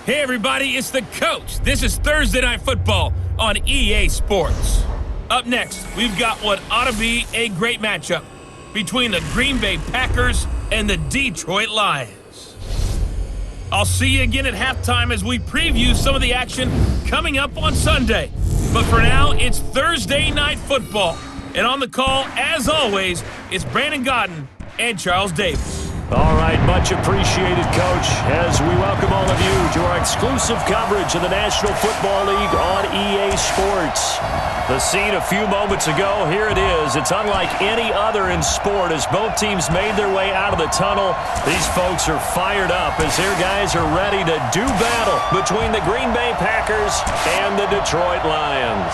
Hey everybody, it's the coach. This is Thursday Night Football on EA Sports. Up next, we've got what ought to be a great matchup between the Green Bay Packers and the Detroit Lions. I'll see you again at halftime as we preview some of the action coming up on Sunday. But for now, it's Thursday Night Football. And on the call, as always, it's Brandon Gaudin and Charles Davis. All right, much appreciated, Coach, as we welcome all of you to our exclusive coverage of the National Football League on EA Sports. The scene a few moments ago, here it is. It's unlike any other in sport as both teams made their way out of the tunnel. These folks are fired up as their guys are ready to do battle between the Green Bay Packers and the Detroit Lions.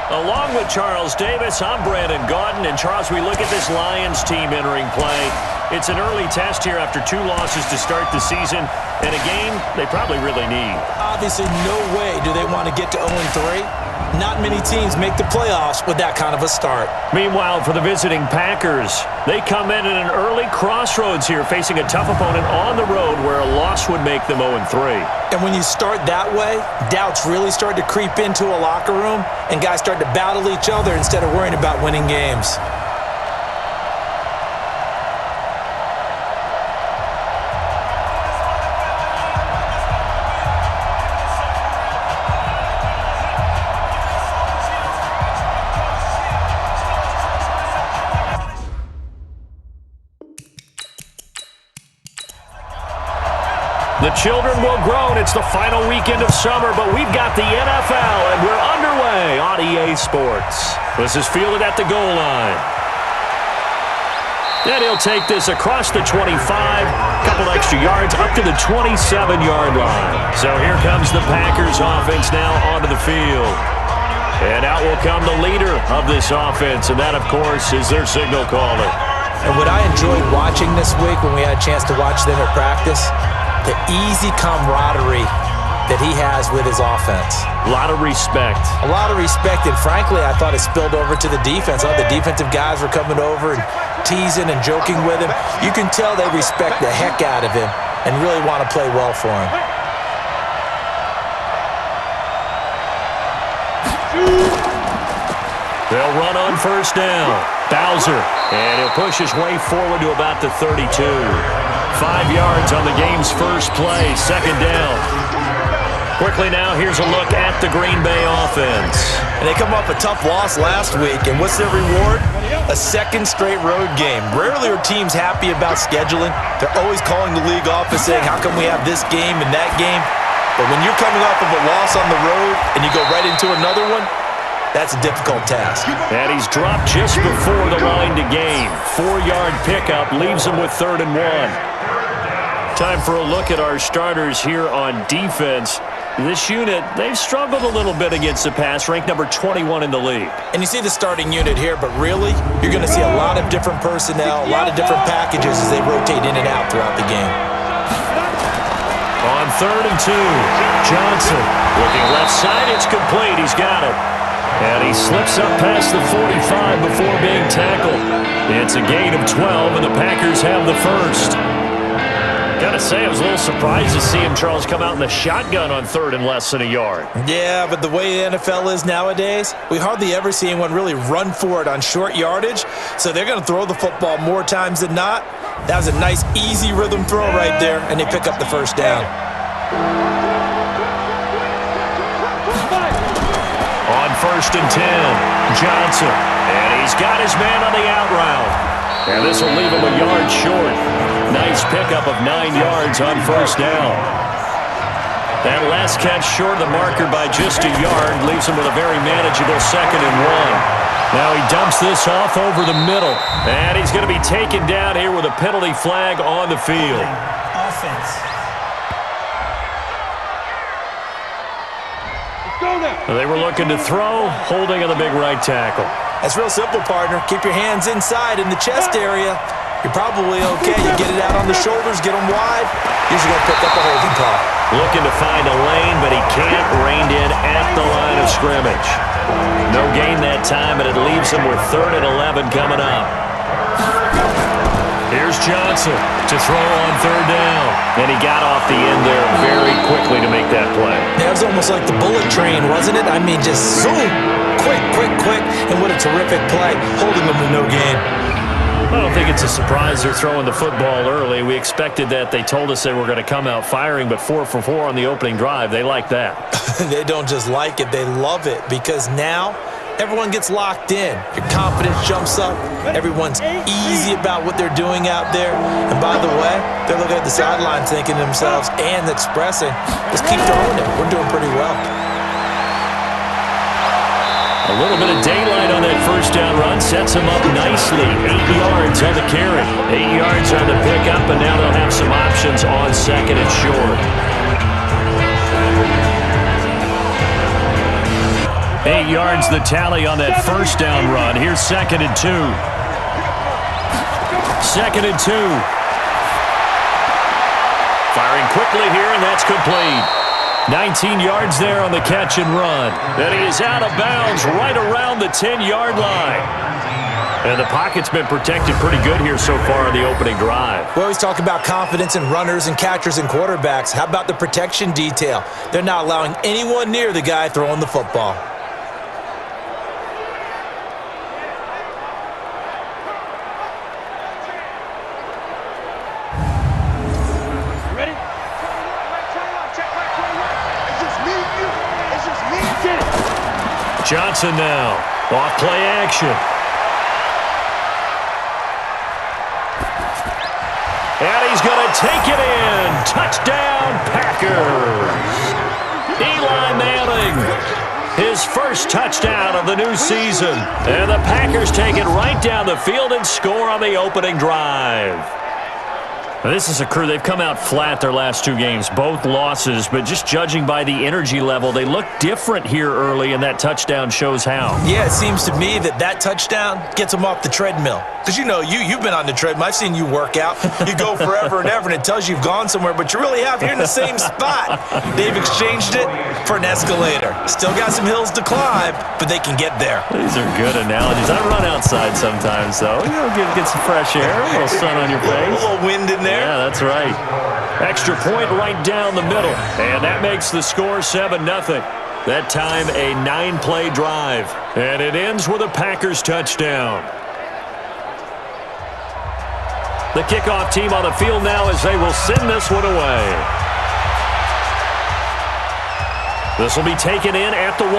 Along with Charles Davis, I'm Brandon Gaudin. And Charles, we look at this Lions team entering play. It's an early test here after 2 losses to start the season, and a game they probably really need. Obviously, no way do they want to get to 0-3. Not many teams make the playoffs with that kind of a start. Meanwhile, for the visiting Packers, they come in at an early crossroads here, facing a tough opponent on the road where a loss would make them 0-3. And when you start that way, doubts really start to creep into a locker room, and guys start to battle each other instead of worrying about winning games. The children will groan. It's the final weekend of summer, but we've got the NFL, and we're underway on EA Sports. This is fielded at the goal line. And he'll take this across the 25, couple extra yards, up to the 27-yard line. So here comes the Packers offense now onto the field. And out will come the leader of this offense, and that, of course, is their signal caller. And what I enjoyed watching this week when we had a chance to watch them at practice, the easy camaraderie that he has with his offense. A lot of respect. A lot of respect, and frankly, I thought it spilled over to the defense. All the defensive guys were coming over and teasing and joking with him. You can tell they respect the heck out of him and really want to play well for him. They'll run on first down. Bowser, and he'll push his way forward to about the 32. 5 yards on the game's first play, second down. Quickly now, here's a look at the Green Bay offense. And they come off a tough loss last week, and what's their reward? A second straight road game. Rarely are teams happy about scheduling. They're always calling the league office saying, how come we have this game and that game? But when you're coming off of a loss on the road and you go right into another one, that's a difficult task. And he's dropped just before the line to gain. 4-yard pickup leaves him with 3rd and 1. Time for a look at our starters here on defense. This unit, they've struggled a little bit against the pass, ranked number 21 in the league. And you see the starting unit here, but really, you're going to see a lot of different personnel, a lot of different packages as they rotate in and out throughout the game. On 3rd and 2, Johnson looking left side. It's complete. He's got it. And he slips up past the 45 before being tackled. It's a gain of 12, and the Packers have the first. Gotta say, I was a little surprised to see him, Charles, come out in the shotgun on 3rd and less than a yard. Yeah, but the way the NFL is nowadays, we hardly ever see anyone really run for it on short yardage, so they're going to throw the football more times than not. That was a nice, easy rhythm throw right there, and they pick up the first down. On 1st and 10, Johnson, and he's got his man on the out route. And this will leave him a yard short. Nice pickup of 9 yards on first down. That last catch short of the marker by just a yard leaves him with a very manageable 2nd and 1. Now he dumps this off over the middle. And he's going to be taken down here with a penalty flag on the field. Offense. They were looking to throw, holding on the big right tackle. That's real simple, partner. Keep your hands inside in the chest area. You're probably okay. You get it out on the shoulders, get them wide. Usually going to pick up a holding call. Looking to find a lane, but he can't. Reined in at the line of scrimmage. No gain that time, and it leaves him with 3rd and 11 coming up. Here's Johnson to throw on third down. And he got off the end there very quickly to make that play. That was almost like the bullet train, wasn't it? I mean, just zoom, quick, and what a terrific play, holding them to no gain. I don't think it's a surprise they're throwing the football early. We expected that. They told us they were going to come out firing, but 4 for 4 on the opening drive. They like that. They don't just like it, they love it, because now everyone gets locked in. Your confidence jumps up. Everyone's easy about what they're doing out there. And by the way, they're looking at the sideline thinking to themselves and expressing, just keep throwing it. We're doing pretty well. A little bit of daylight on that first down run sets him up nicely. 8 yards on the carry. 8 yards on the pickup, and now they'll have some options on second and short. 8 yards the tally on that first down run. Here's second and 2. Second and 2. Firing quickly here, and that's complete. 19 yards there on the catch and run. And he is out of bounds right around the 10-yard line. And the pocket's been protected pretty good here so far on the opening drive. We always talk about confidence in runners and catchers and quarterbacks. How about the protection detail? They're not allowing anyone near the guy throwing the football. Johnson now, off play action. And he's going to take it in. Touchdown, Packers. Eli Manning, his first touchdown of the new season. And the Packers take it right down the field and score on the opening drive. Now, this is a crew, they've come out flat their last 2 games, both losses, but just judging by the energy level, they look different here early, and that touchdown shows how. Yeah, it seems to me that touchdown gets them off the treadmill. Because, you know, you've been on the treadmill. I've seen you work out. You go forever and ever, and it tells you you've gone somewhere, but you really have. You're in the same spot. They've exchanged it for an escalator. Still got some hills to climb, but they can get there. These are good analogies. I run outside sometimes, though. You know, get some fresh air, a little sun on your face. A little wind in there. Yeah, that's right. Extra point right down the middle. And that makes the score 7-0. That time a 9-play drive. And it ends with a Packers touchdown. The kickoff team on the field now as they will send this one away. This will be taken in at the 1.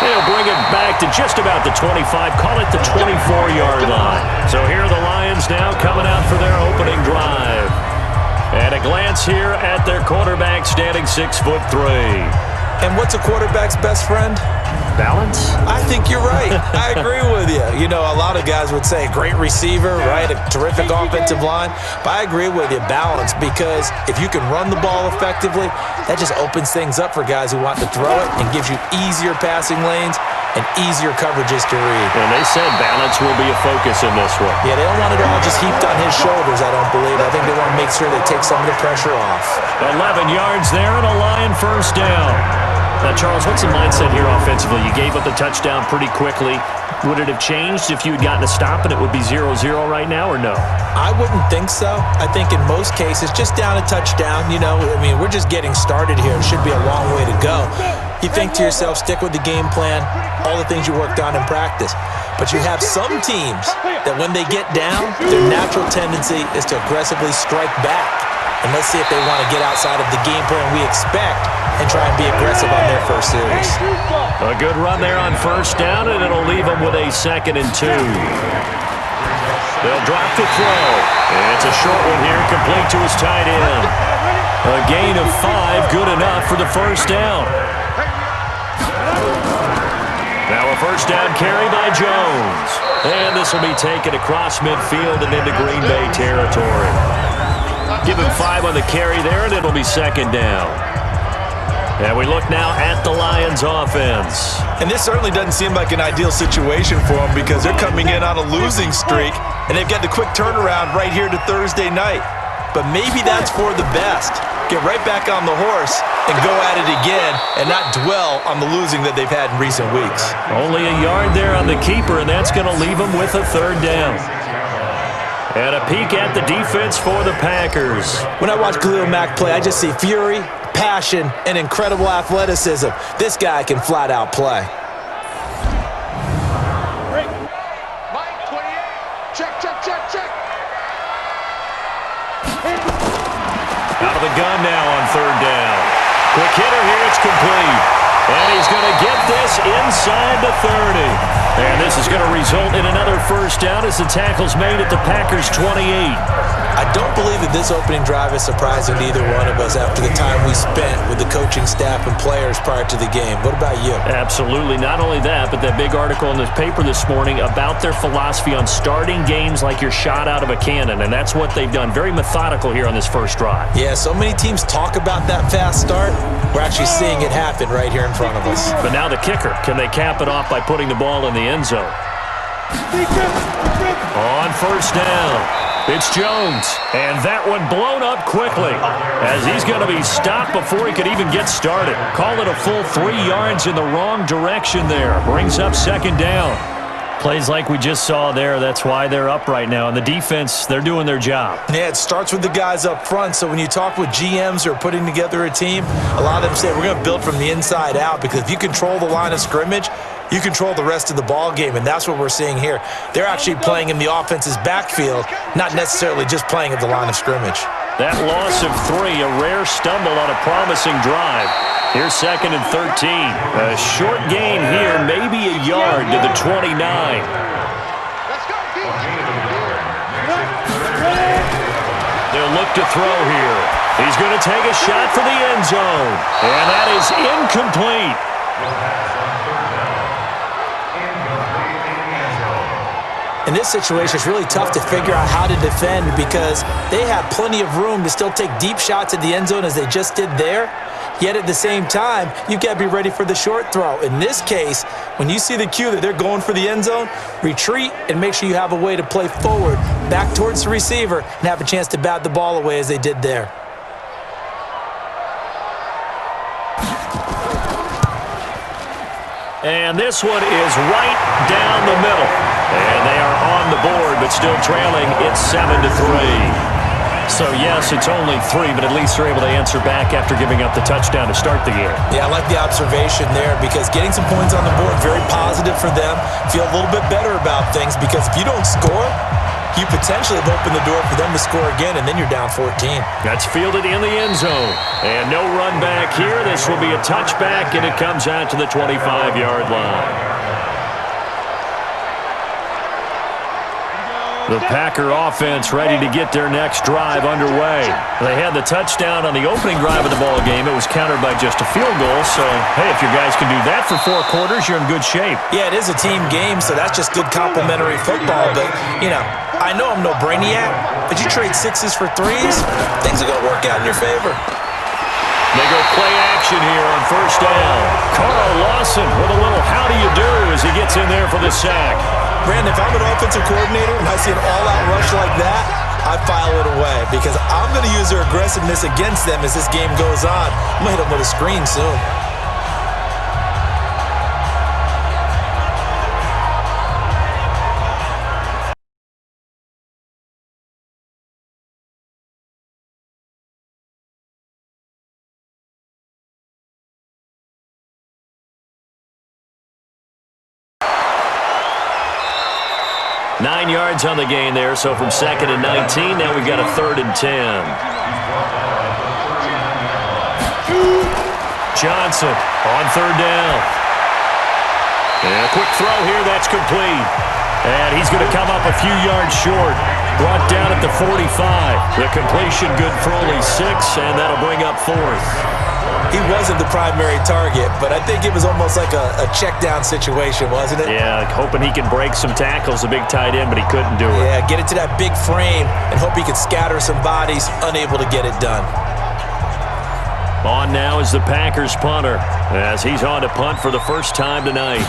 They'll bring it back to just about the 25, call it the 24-yard line. So here are the Lions now coming out for their opening drive. And a glance here at their quarterback standing 6'3". And what's a quarterback's best friend? Balance? I think you're right. I agree with you. You know, a lot of guys would say great receiver, right? A terrific offensive line. But I agree with you, balance, because if you can run the ball effectively, that just opens things up for guys who want to throw it and gives you easier passing lanes and easier coverages to read. And they said balance will be a focus in this one. Yeah, they don't want it all just heaped on his shoulders, I don't believe. I think they want to make sure they take some of the pressure off. 11 yards there and a Lion first down. Now, Charles, what's the mindset here offensively? You gave up the touchdown pretty quickly. Would it have changed if you had gotten a stop and it would be 0-0 right now, or no? I wouldn't think so. I think in most cases, just down a touchdown, you know, I mean, we're just getting started here. It should be a long way to go. You think to yourself, stick with the game plan, all the things you worked on in practice. But you have some teams that when they get down, their natural tendency is to aggressively strike back. And let's see if they want to get outside of the game plan we expect and try and be aggressive on their first series. A good run there on first down, and it'll leave them with a 2nd and 2. They'll drop the throw. It's a short one here, complete to his tight end. A gain of 5, good enough for the first down. Now a first down carry by Jones. And this will be taken across midfield and into Green Bay territory. Give him 5 on the carry there, and it'll be 2nd down. And we look now at the Lions offense. And this certainly doesn't seem like an ideal situation for them because they're coming in on a losing streak, and they've got the quick turnaround right here to Thursday night. But maybe that's for the best. Get right back on the horse and go at it again and not dwell on the losing that they've had in recent weeks. Only a yard there on the keeper, and that's going to leave them with a 3rd down. And a peek at the defense for the Packers. When I watch Khalil Mack play, I just see fury, passion, and incredible athleticism. This guy can flat out play. Out of the gun now on third down. Quick hitter here, it's complete. And he's going to get this inside the 30. And this is going to result in another first down as the tackle's made at the Packers' 28. I don't believe that this opening drive is surprising to either one of us after the time we spent with the coaching staff and players prior to the game. What about you? Absolutely. Not only that, but that big article in the paper this morning about their philosophy on starting games like you're shot out of a cannon, and that's what they've done. Very methodical here on this first drive. Yeah, so many teams talk about that fast start. We're actually seeing it happen right here in front of us. But now the kicker. Can they cap it off by putting the ball in the end zone? On first down. It's Jones, and that one blown up quickly as he's going to be stopped before he could even get started. Call it a full 3 yards in the wrong direction there. Brings up second down. Plays like we just saw there, that's why they're up right now. And the defense, they're doing their job. Yeah, it starts with the guys up front. So when you talk with GMs who are putting together a team, a lot of them say we're going to build from the inside out, because if you control the line of scrimmage, you control the rest of the ball game, and that's what we're seeing here. They're actually playing in the offense's backfield, not necessarily just playing at the line of scrimmage. That loss of 3, a rare stumble on a promising drive. Here's second and 13. A short gain here, maybe a yard to the 29. They'll look to throw here. He's going to take a shot for the end zone, and that is incomplete. In this situation, it's really tough to figure out how to defend, because they have plenty of room to still take deep shots at the end zone as they just did there. Yet at the same time, you've got to be ready for the short throw. In this case, when you see the cue that they're going for the end zone, retreat and make sure you have a way to play forward, back towards the receiver, and have a chance to bat the ball away as they did there. And this one is right down the middle. And they are on the board, but still trailing. It's 7-3. So, yes, it's only 3, but at least they're able to answer back after giving up the touchdown to start the game. Yeah, I like the observation there, because getting some points on the board, very positive for them. Feel a little bit better about things, because if you don't score, you potentially have opened the door for them to score again, and then you're down 14. That's fielded in the end zone. And no run back here. This will be a touchback, and it comes out to the 25-yard line. The Packer offense ready to get their next drive underway. They had the touchdown on the opening drive of the ball game. It was countered by just a field goal. So, hey, if your guys can do that for 4 quarters, you're in good shape. Yeah, it is a team game, so that's just good complementary football. But, you know, I know I'm no brainiac, but you trade 6s for 3s, things are going to work out in your favor. They go play action here on first down. Carl Lawson with a little how do you do as he gets in there for the sack. Brandon, if I'm an offensive coordinator and I see an all-out rush like that, I file it away, because I'm going to use their aggressiveness against them as this game goes on. I'm going to hit them with a screen soon. Nine yards on the gain there, so from 2nd and 19, now we've got a 3rd and 10. Johnson on 3rd down. And a quick throw here, that's complete. And he's going to come up a few yards short. Brought down at the 45. The completion good for only 6, and that'll bring up 4th. He wasn't the primary target, but I think it was almost like a check down situation, wasn't it? Yeah, hoping he can break some tackles, a big tight end, but he couldn't do it. Yeah, get it to that big frame and hope he could scatter some bodies, unable to get it done. On now is the Packers punter, as he's on to punt for the first time tonight.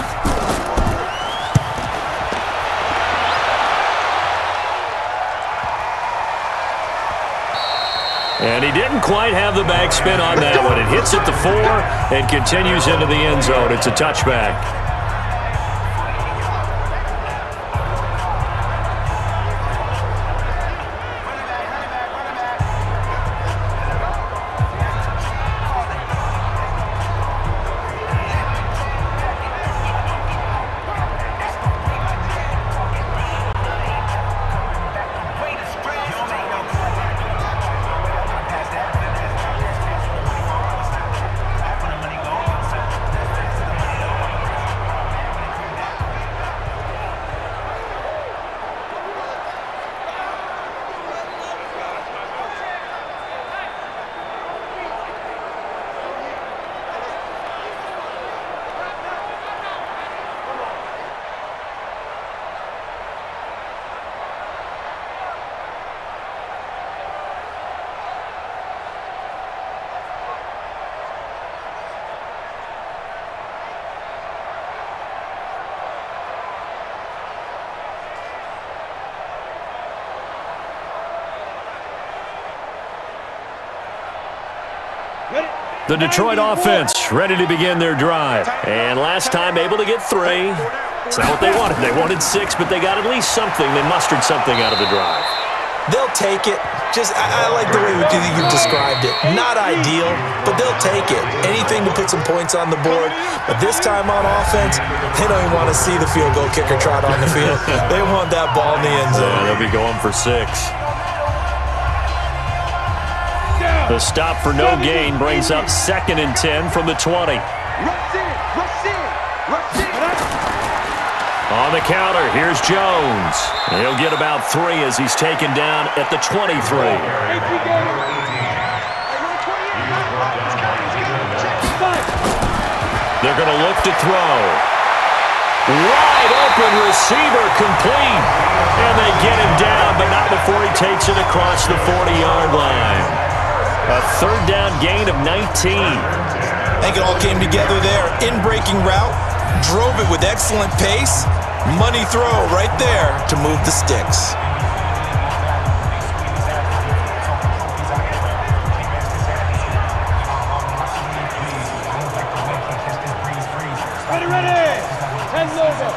And he didn't quite have the backspin on that one. It hits at the 4 and continues into the end zone. It's a touchback. The Detroit offense ready to begin their drive. And last time able to get 3. It's not what they wanted. They wanted 6, but they got at least something. They mustered something out of the drive. They'll take it. I like the way you've described it. Not ideal, but they'll take it. Anything to put some points on the board. But this time on offense, they don't even want to see the field goal kicker trot on the field. They want that ball in the end zone. Yeah, they'll be going for 6. The stop for no gain brings up 2nd and 10 from the 20. On the counter, here's Jones. He'll get about 3 as he's taken down at the 23. They're going to look to throw. Wide open receiver complete. And they get him down, but not before he takes it across the 40-yard line. A 3rd down gain of 19. I think it all came together there. In-breaking route, drove it with excellent pace. Money throw right there to move the sticks. Ready. 10 over.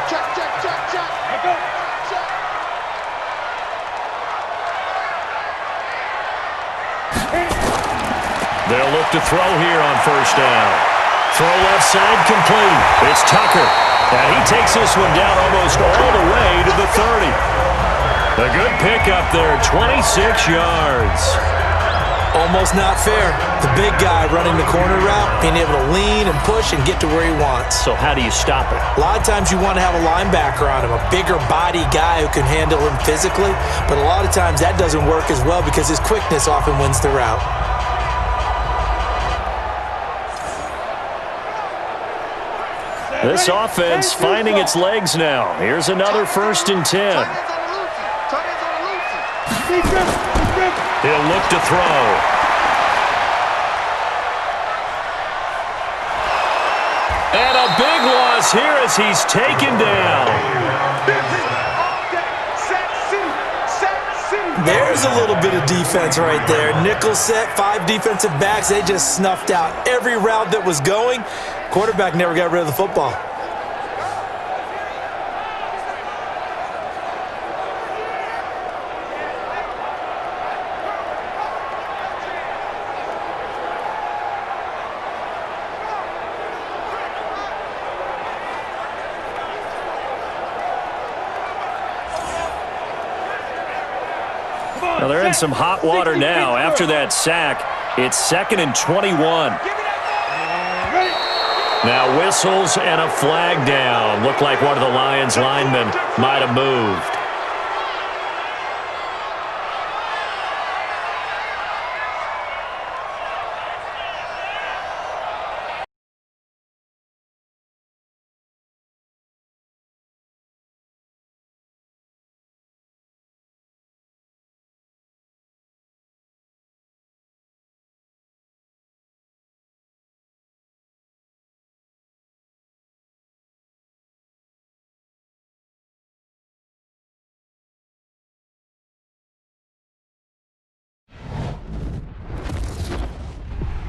Check. Go. They'll look to throw here on 1st down. Throw left side complete. It's Tucker. And he takes this one down almost all the way to the 30. A good pickup there, 26 yards. Almost not fair. The big guy running the corner route, being able to lean and push and get to where he wants. So how do you stop it? A lot of times you want to have a linebacker on him, a bigger body guy who can handle him physically. But a lot of times that doesn't work as well because his quickness often wins the route. This offense finding its legs now. Here's another 1st and 10. He'll look to throw. And a big loss here as he's taken down. There's a little bit of defense right there. Nickel set, 5 defensive backs. They just snuffed out every route that was going. Quarterback never got rid of the football. Now they're in some hot water now. After that sack, it's 2nd and 21. Now whistles and a flag down. Looked like one of the Lions linemen might have moved.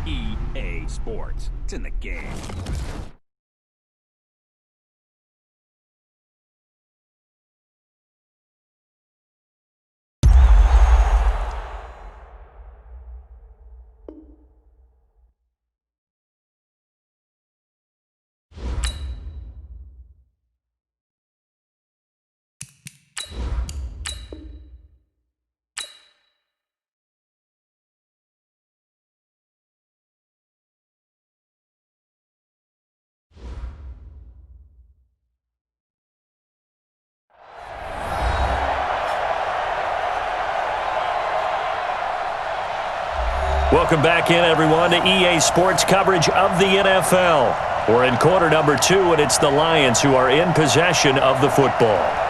EA Sports. It's in the game. Welcome back in, everyone, to EA Sports coverage of the NFL. We're in quarter number 2, and it's the Lions who are in possession of the football.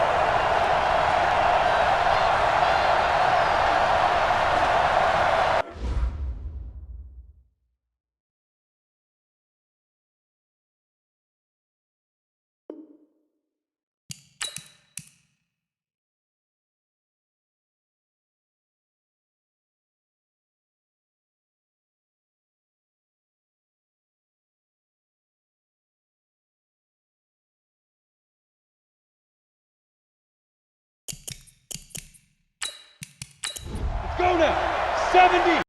70.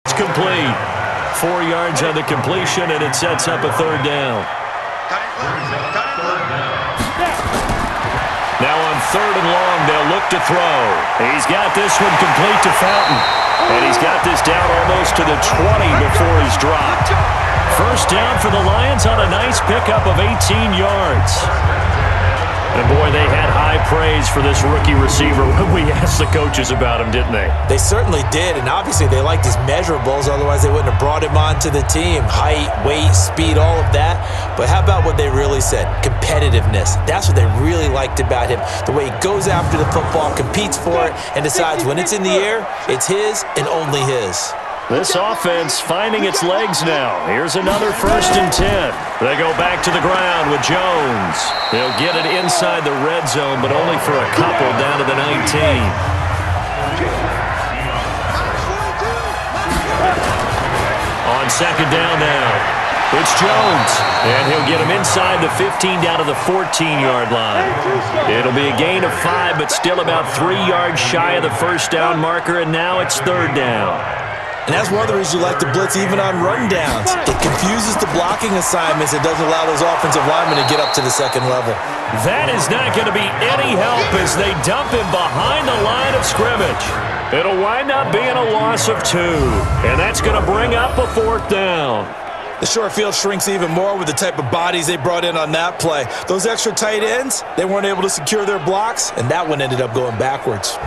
It's complete. 4 yards on the completion, and it sets up a third down. Now on 3rd and long, they'll look to throw. He's got this one complete to Fountain. And he's got this down almost to the 20 before he's dropped. First down for the Lions on a nice pickup of 18 yards. And boy, they had high praise for this rookie receiver when we asked the coaches about him, didn't they? They certainly did, and obviously they liked his measurables, otherwise they wouldn't have brought him onto the team. Height, weight, speed, all of that. But how about what they really said? Competitiveness. That's what they really liked about him. The way he goes after the football, competes for it, and decides when it's in the air, it's his and only his. This offense finding its legs now. Here's another 1st and 10. They go back to the ground with Jones. They'll get it inside the red zone, but only for a couple down to the 19. On 2nd down now, it's Jones. And he'll get him inside the 15 down to the 14-yard line. It'll be a gain of 5, but still about 3 yards shy of the first down marker, and now it's 3rd down. And that's one of the reasons you like to blitz even on rundowns. It confuses the blocking assignments. It doesn't allow those offensive linemen to get up to the 2nd level. That is not going to be any help as they dump him behind the line of scrimmage. It'll wind up being a loss of 2, and that's going to bring up a 4th down. The short field shrinks even more with the type of bodies they brought in on that play. Those extra tight ends, they weren't able to secure their blocks, and that one ended up going backwards.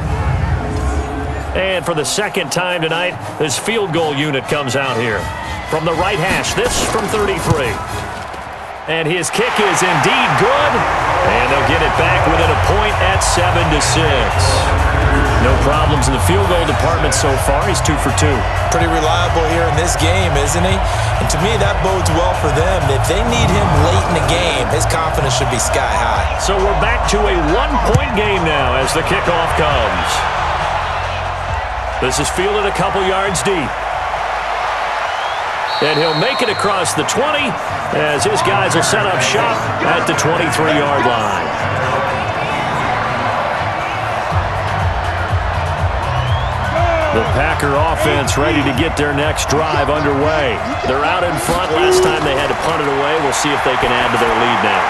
And for the 2nd time tonight, this field goal unit comes out here. From the right hash, this from 33. And his kick is indeed good. And they'll get it back within a point at 7-6. No problems in the field goal department so far. He's 2 for 2. Pretty reliable here in this game, isn't he? And to me, that bodes well for them. If they need him late in the game, his confidence should be sky high. So we're back to a 1-point game now as the kickoff comes. This is fielded a couple yards deep. And he'll make it across the 20 as his guys will set up shop at the 23-yard line. The Packer offense ready to get their next drive underway. They're out in front. Last time they had to punt it away. We'll see if they can add to their lead now.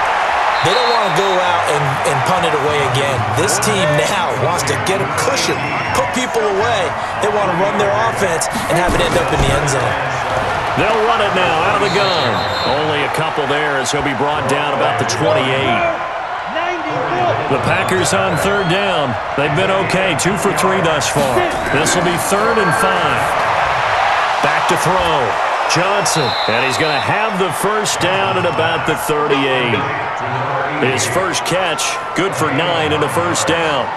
They don't want to go out and punt it away again. This team now wants to get a cushion, put people away. They want to run their offense and have it end up in the end zone. They'll run it now out of the gun. Only a couple there as he'll be brought down about the 28. The Packers on 3rd down. They've been okay, 2 for 3 thus far. This will be 3rd and 5. Back to throw. Johnson, and he's going to have the first down at about the 38. His first catch, good for 9 and a first down.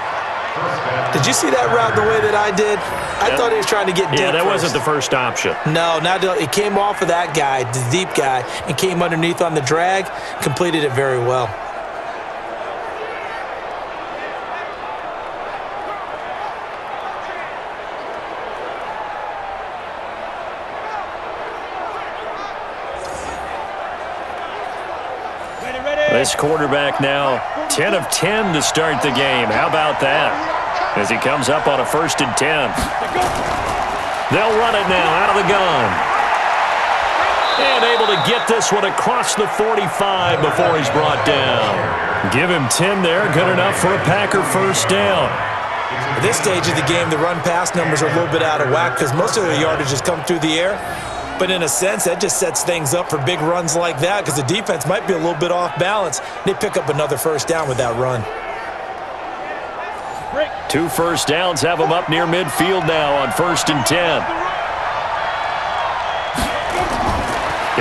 Did you see that route the way that I did? I thought he was trying to get deep. Yeah, that first. wasn't the first option. No, it came off of that guy, the deep guy, and came underneath on the drag, completed it very well. This quarterback now 10 of 10 to start the game. How about that? As he comes up on a 1st and 10. They'll run it now out of the gun. And able to get this one across the 45 before he's brought down. Give him 10 there. Good enough for a Packer first down. At this stage of the game, the run-pass numbers are a little bit out of whack because most of their yardage has come through the air. But in a sense, that just sets things up for big runs like that because the defense might be a little bit off balance. They pick up another first down with that run. 2 first downs have them up near midfield now on 1st and 10.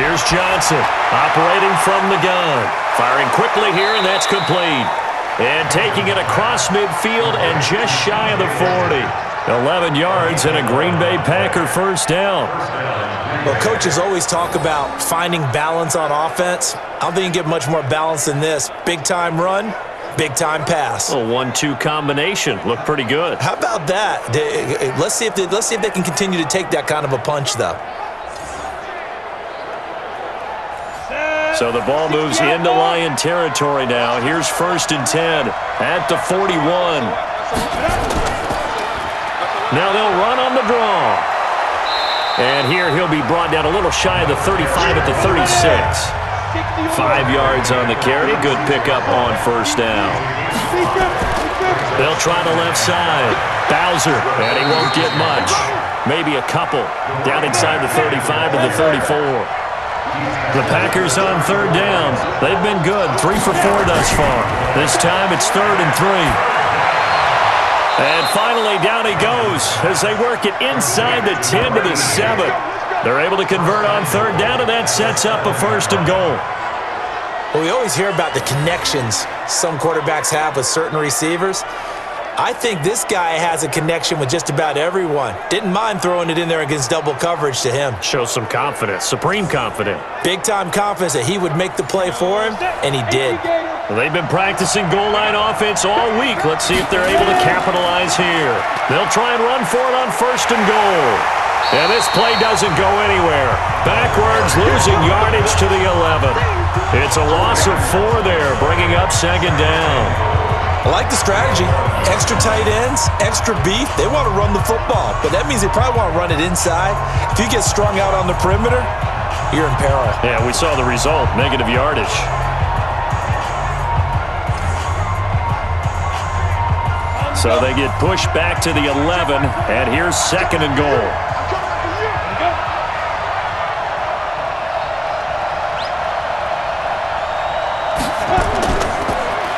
Here's Johnson operating from the gun. Firing quickly here, and that's complete. And taking it across midfield and just shy of the 40. 11 yards and a Green Bay Packer first down. Well, coaches always talk about finding balance on offense. I don't think you can get much more balance than this. Big-time run, big-time pass. A 1-2 combination. Looked pretty good. How about that? Let's see if they can continue to take that kind of a punch, though. So the ball moves into Lion territory now. Here's 1st and 10 at the 41. Now they'll run on the draw. And here he'll be brought down a little shy of the 35 at the 36. 5 yards on the carry. Good pickup on 1st down. They'll try the left side. Bowser, and he won't get much. Maybe a couple. Down inside the 35 to the 34. The Packers on 3rd down. They've been good. 3 for 4 thus far. This time it's 3rd and 3. And finally, down he goes as they work it inside the 10 to the 7. They're able to convert on 3rd down, and that sets up a 1st and goal. Well, we always hear about the connections some quarterbacks have with certain receivers. I think this guy has a connection with just about everyone. Didn't mind throwing it in there against double coverage to him. Shows some confidence, supreme confidence. Big-time confidence that he would make the play for him, and he did. Well, they've been practicing goal line offense all week. Let's see if they're able to capitalize here. They'll try and run for it on 1st and goal. And this play doesn't go anywhere. Backwards, losing yardage to the 11. It's a loss of 4 there, bringing up 2nd down. I like the strategy. Extra tight ends, extra beef. They want to run the football, but that means they probably want to run it inside. If you get strung out on the perimeter, you're in peril. Yeah, we saw the result, negative yardage. So they get pushed back to the 11, and here's 2nd and goal.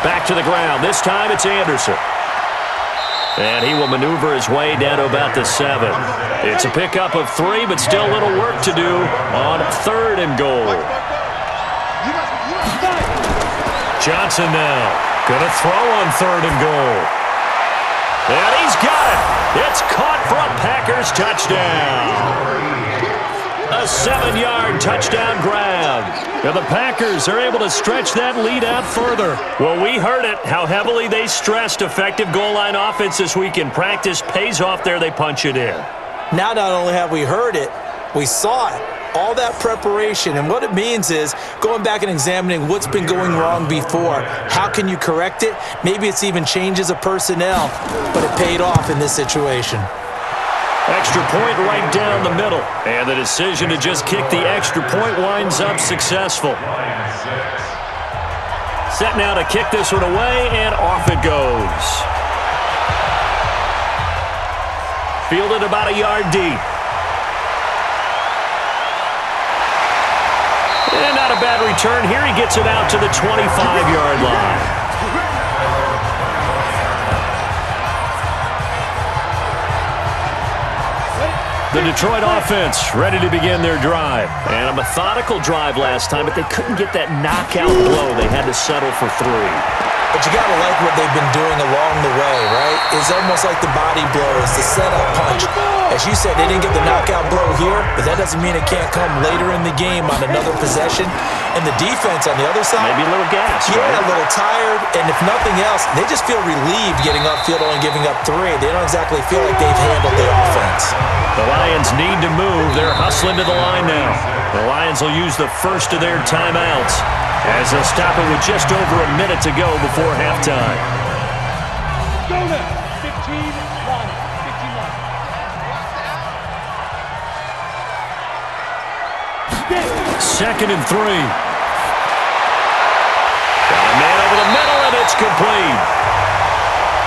Back to the ground. This time it's Anderson. And he will maneuver his way down to about the 7. It's a pickup of 3, but still a little work to do on 3rd and goal. Johnson now. Going to throw on 3rd and goal. And he's got it. It's caught for a Packers touchdown. A 7-yard touchdown grab. And the Packers are able to stretch that lead out further. Well, we heard it, how heavily they stressed effective goal line offense this week in practice. Pays off there, they punch it in. Now not only have we heard it, we saw it. All that preparation, and what it means is going back and examining what's been going wrong before. How can you correct it? Maybe it's even changes of personnel, but it paid off in this situation. Extra point right down the middle. And the decision to just kick the extra point winds up successful. Set now to kick this one away, and off it goes. Fielded about a yard deep. And not a bad return here. He gets it out to the 25-yard line. The Detroit offense ready to begin their drive. And a methodical drive last time, but they couldn't get that knockout blow. They had to settle for 3. But you got to like what they've been doing along the way, right? It's almost like the body blows, the setup punch. As you said, they didn't get the knockout blow here, but that doesn't mean it can't come later in the game on another possession. And the defense on the other side, maybe a little gas. Yeah, right? a little tired. And if nothing else, they just feel relieved getting upfield, only giving up 3. They don't exactly feel like they've handled the offense. The Lions need to move. They're hustling to the line now. The Lions will use the first of their timeouts as they'll stop it with just over a minute to go before halftime. Go now. 15-1. 15-1. 2nd and 3. Got a man over the middle, and it's complete.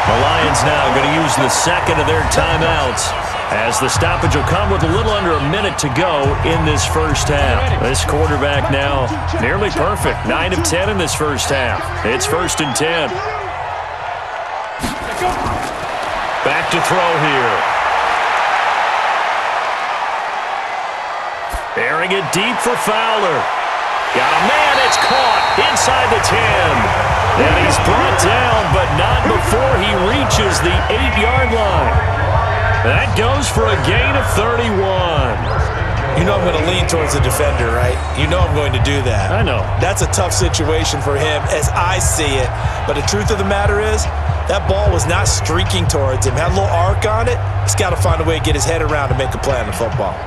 The Lions now going to use the second of their timeouts as the stoppage will come with a little under a minute to go in this first half. This quarterback now nearly perfect. 9 of 10 in this first half. It's 1st and 10. Back to throw here. Airing it deep for Fowler. Got a man, it's caught inside the 10. And he's brought down, but not before he reaches the 8-yard line. That goes for a gain of 31. You know I'm going to lean towards the defender, right? You know I'm going to do that. I know. That's a tough situation for him as I see it. But the truth of the matter is, that ball was not streaking towards him. Had a little arc on it. He's got to find a way to get his head around to make a play on the football.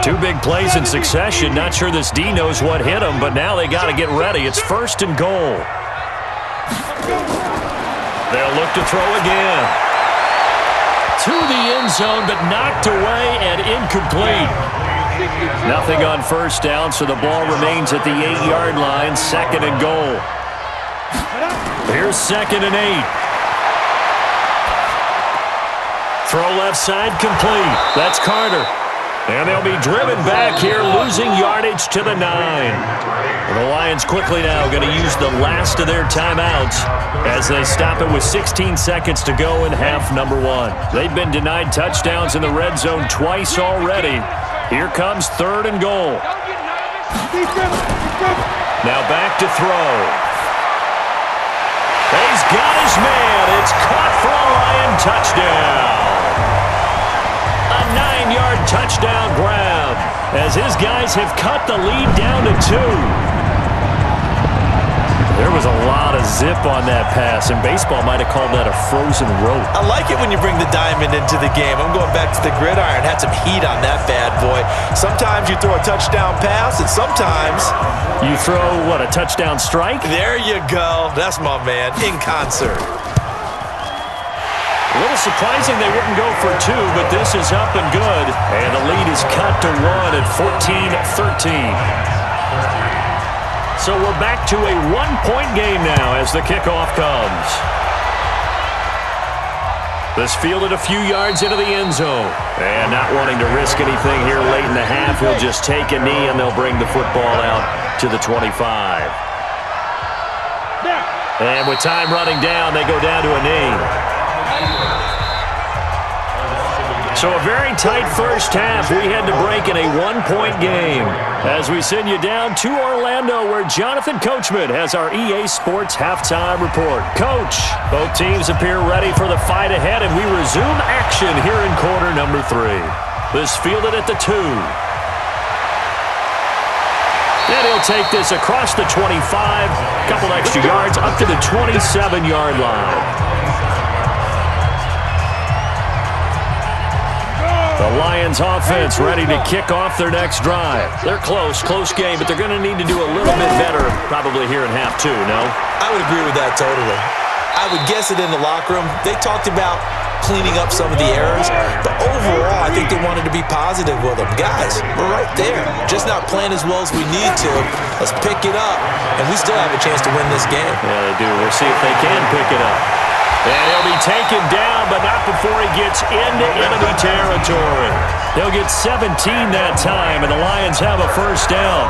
Two big plays in succession. Not sure this D knows what hit him, but now they got to get ready. It's 1st and goal. They'll look to throw again. To the end zone, but knocked away and incomplete. Nothing on 1st down, so the ball remains at the 8-yard line. 2nd and goal. Here's 2nd and 8. Throw left side complete. That's Carter. And they'll be driven back here, losing yardage to the 9. The Lions quickly now going to use the last of their timeouts as they stop it with 16 seconds to go in half number 1. They've been denied touchdowns in the red zone twice already. Here comes 3rd and goal. Now back to throw. He's got his man. It's caught for a Lion touchdown. A 9-yard touchdown grab as his guys have cut the lead down to 2. There was a lot of zip on that pass, and baseball might have called that a frozen rope. I like it when you bring the diamond into the game. I'm going back to the gridiron. Had some heat on that bad boy. Sometimes you throw a touchdown pass, and sometimes you throw, what, a touchdown strike? There you go. That's my man, in concert. A little surprising they wouldn't go for 2, but this is up and good. And the lead is cut to 1 at 14-13. So we're back to a 1-point game now as the kickoff comes. This fielded a few yards into the end zone. And not wanting to risk anything here late in the half, he'll just take a knee and they'll bring the football out to the 25. And with time running down, they go down to a knee. So a very tight first half. We had to break in a 1-point game as we send you down to Orlando where Jonathan Coachman has our EA Sports halftime report. Coach, both teams appear ready for the fight ahead, and we resume action here in quarter number 3. This fielded at the 2. And he'll take this across the 25, couple extra yards up to the 27-yard line. The Lions offense ready to kick off their next drive. They're close game, but they're going to need to do a little bit better probably here in half 2, no? I would agree with that totally. I would guess it in the locker room. They talked about cleaning up some of the errors, but overall, I think they wanted to be positive with them. Guys, we're right there. Just not playing as well as we need to. Let's pick it up, and we still have a chance to win this game. Yeah, they do. We'll see if they can pick it up. And he'll be taken down, but not before he gets into enemy territory. They'll get 17 that time, and the Lions have a first down.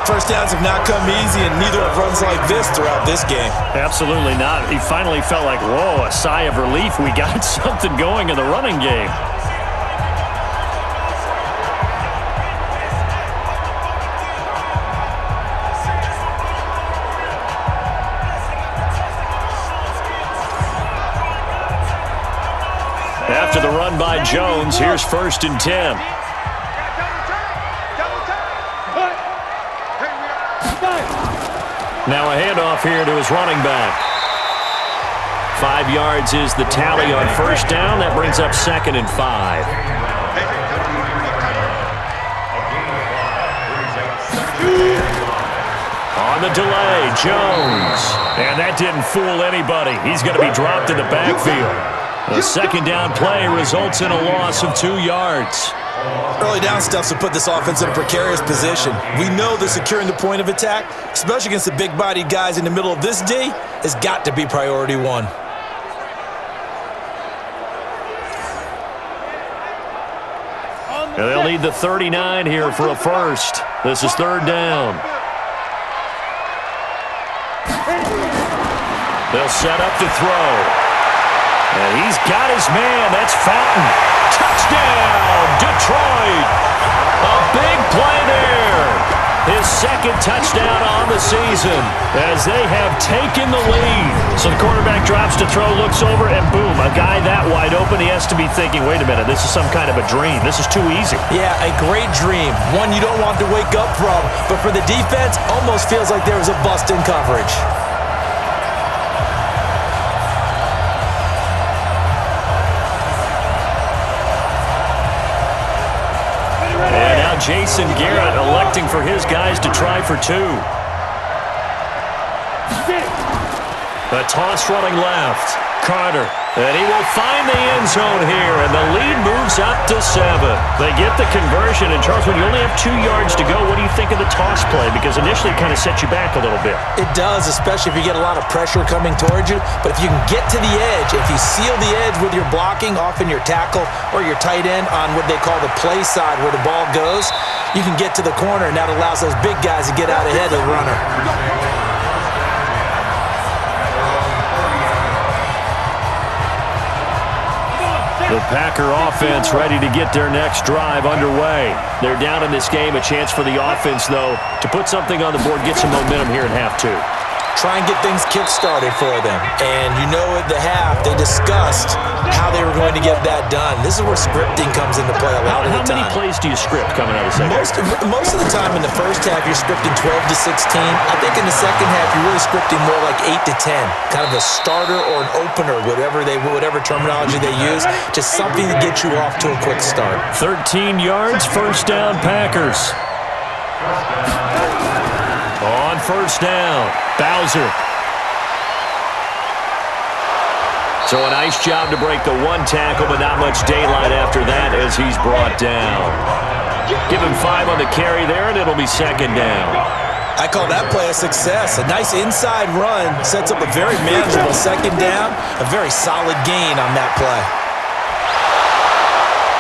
First downs have not come easy, and neither have runs like this throughout this game. Absolutely not. He finally felt like, whoa, a sigh of relief. We got something going in the running game. After the run by Jones, here's 1st and 10. Now a handoff here to his running back. 5 yards is the tally on first down. That brings up 2nd and 5. On the delay, Jones. And that didn't fool anybody. He's going to be dropped in the backfield. The 2nd down play results in a loss of 2 yards. Early down stuff will put this offense in a precarious position. We know that securing the point of attack, especially against the big-bodied guys in the middle of this D, has got to be priority 1. And they'll need the 39 here for a first. This is 3rd down. They'll set up to throw. And he's got his man. That's Fountain. Touchdown, Detroit. A big play there. His 2nd touchdown on the season as they have taken the lead. So the quarterback drops to throw, looks over, and boom, a guy that wide open, he has to be thinking, wait a minute, this is some kind of a dream. This is too easy. Yeah, a great dream. One you don't want to wake up from. But for the defense, almost feels like there was a bust in coverage. And now Now Jason Garrett electing for his guys to try for two. The toss running left. Carter. And he will find the end zone here, and the lead moves up to 7. They get the conversion, and Charles, when you only have 2 yards to go, what do you think of the toss play? Because initially it kind of set you back a little bit. It does, especially if you get a lot of pressure coming towards you. But if you can get to the edge, if you seal the edge with your blocking, often your tackle or your tight end on what they call the play side where the ball goes, you can get to the corner, and that allows those big guys to get out ahead of the runner. The Packer offense ready to get their next drive underway. They're down in this game. A chance for the offense, though, to put something on the board, get some momentum here in half 2. Try and get things kick-started for them. And you know at the half, they discussed how they were going to get that done. This is where scripting comes into play a lot of the time. How many plays do you script coming out of the second half? Most of the time in the first half, you're scripting 12 to 16. I think in the second half, you're really scripting more like 8 to 10. Kind of a starter or an opener, whatever terminology they use. Just something to get you off to a quick start. 13 yards, first down, Packers. On first down, Bowser. So a nice job to break the 1 tackle, but not much daylight after that as he's brought down. Give him 5 on the carry there, and it'll be second down. I call that play a success. A nice inside run sets up a very manageable second down. A very solid gain on that play.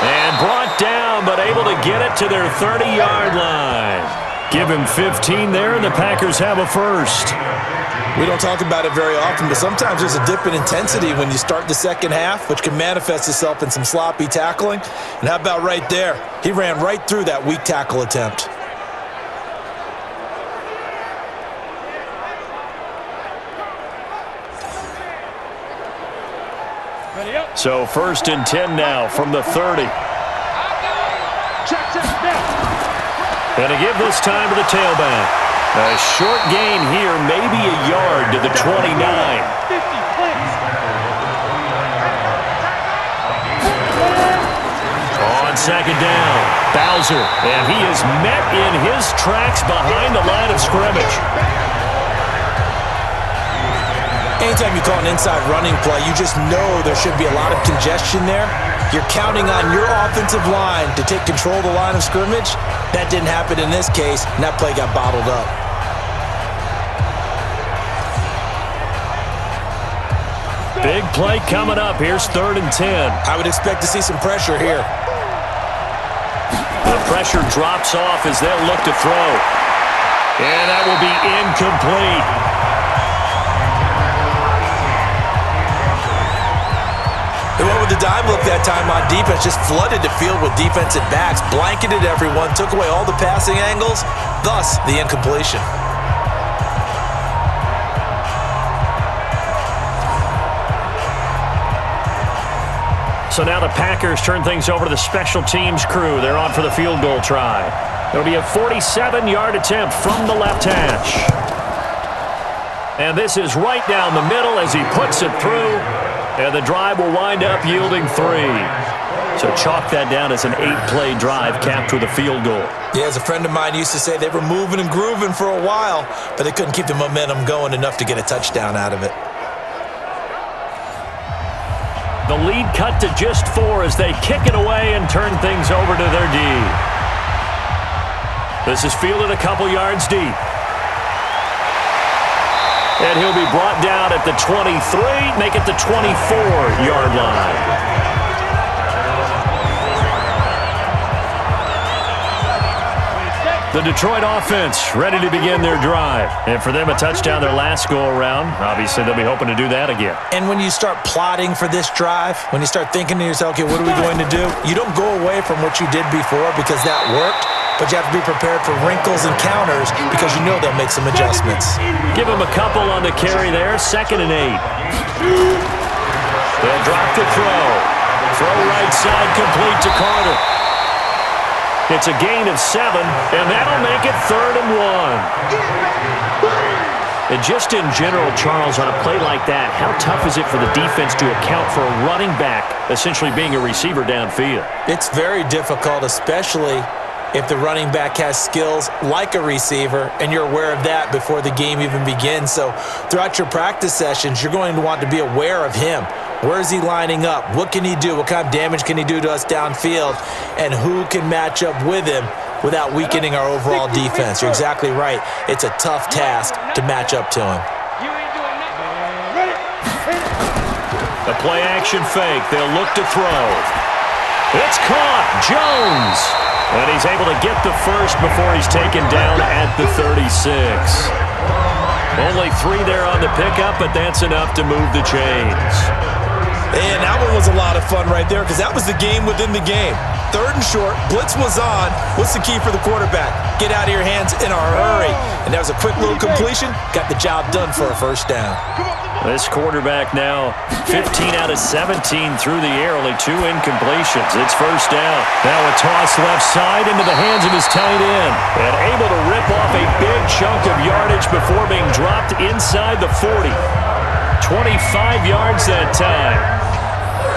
And brought down, but able to get it to their 30-yard line. Give him 15 there, and the Packers have a first. We don't talk about it very often, but sometimes there's a dip in intensity when you start the second half, which can manifest itself in some sloppy tackling. And how about right there? He ran right through that weak tackle attempt. So first and 10 now from the 30. And to give this time to the tailback. A short gain here, maybe a yard to the 29. On second down, Bowser. And he is met in his tracks behind the line of scrimmage. Anytime you call an inside running play, you just know there should be a lot of congestion there. You're counting on your offensive line to take control of the line of scrimmage. That didn't happen in this case, and that play got bottled up. Big play coming up. Here's 3rd and 10. I would expect to see some pressure here. The pressure drops off as they'll look to throw. And that will be incomplete. They went with the dime look that time on defense, just flooded the field with defensive backs, blanketed everyone, took away all the passing angles, thus the incompletion. So now the Packers turn things over to the special teams crew. They're on for the field goal try. It'll be a 47-yard attempt from the left hash. And this is right down the middle as he puts it through. And the drive will wind up yielding 3. So chalk that down as an 8-play drive capped with a field goal. Yeah, as a friend of mine used to say, they were moving and grooving for a while, but they couldn't keep the momentum going enough to get a touchdown out of it. The lead cut to just 4 as they kick it away and turn things over to their D. This is fielded a couple yards deep. And he'll be brought down at the 23, make it the 24-yard line. The Detroit offense ready to begin their drive. And for them, a touchdown their last go-around. Obviously, they'll be hoping to do that again. And when you start plotting for this drive, when you start thinking to yourself, okay, what are we going to do? You don't go away from what you did before because that worked, but you have to be prepared for wrinkles and counters because you know they'll make some adjustments. Give them a couple on the carry there, 2nd and 8. They'll drop the throw. Throw right side complete to Carter. It's a gain of 7, and that'll make it 3rd and 1. And just in general, Charles, on a play like that, how tough is it for the defense to account for a running back essentially being a receiver downfield? It's very difficult, especially if the running back has skills like a receiver, and you're aware of that before the game even begins. So throughout your practice sessions, you're going to want to be aware of him. Where is he lining up? What can he do? What kind of damage can he do to us downfield? And who can match up with him without weakening our overall defense? You're exactly right. It's a tough task to match up to him. The play-action fake. They'll look to throw. It's caught. Jones. And he's able to get the first before he's taken down at the 36. Only 3 there on the pickup, but that's enough to move the chains. And that one was a lot of fun right there because that was the game within the game. 3rd and short, blitz was on. What's the key for the quarterback? Get out of your hands in a hurry. And that was a quick little completion. Got the job done for a first down. This quarterback now 15 out of 17 through the air, only 2 incompletions. It's first down. Now a toss left side into the hands of his tight end. And able to rip off a big chunk of yardage before being dropped inside the 40. 25 yards that time.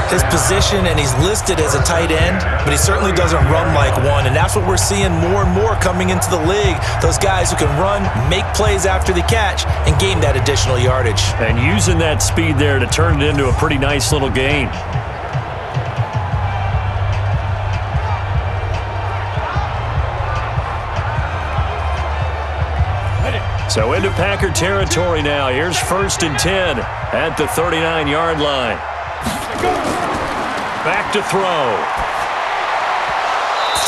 His position, and he's listed as a tight end, but he certainly doesn't run like one, and that's what we're seeing more and more coming into the league. Those guys who can run, make plays after the catch, and gain that additional yardage. And using that speed there to turn it into a pretty nice little gain. So into Packer territory now. Here's 1st and 10 at the 39-yard line. Back to throw.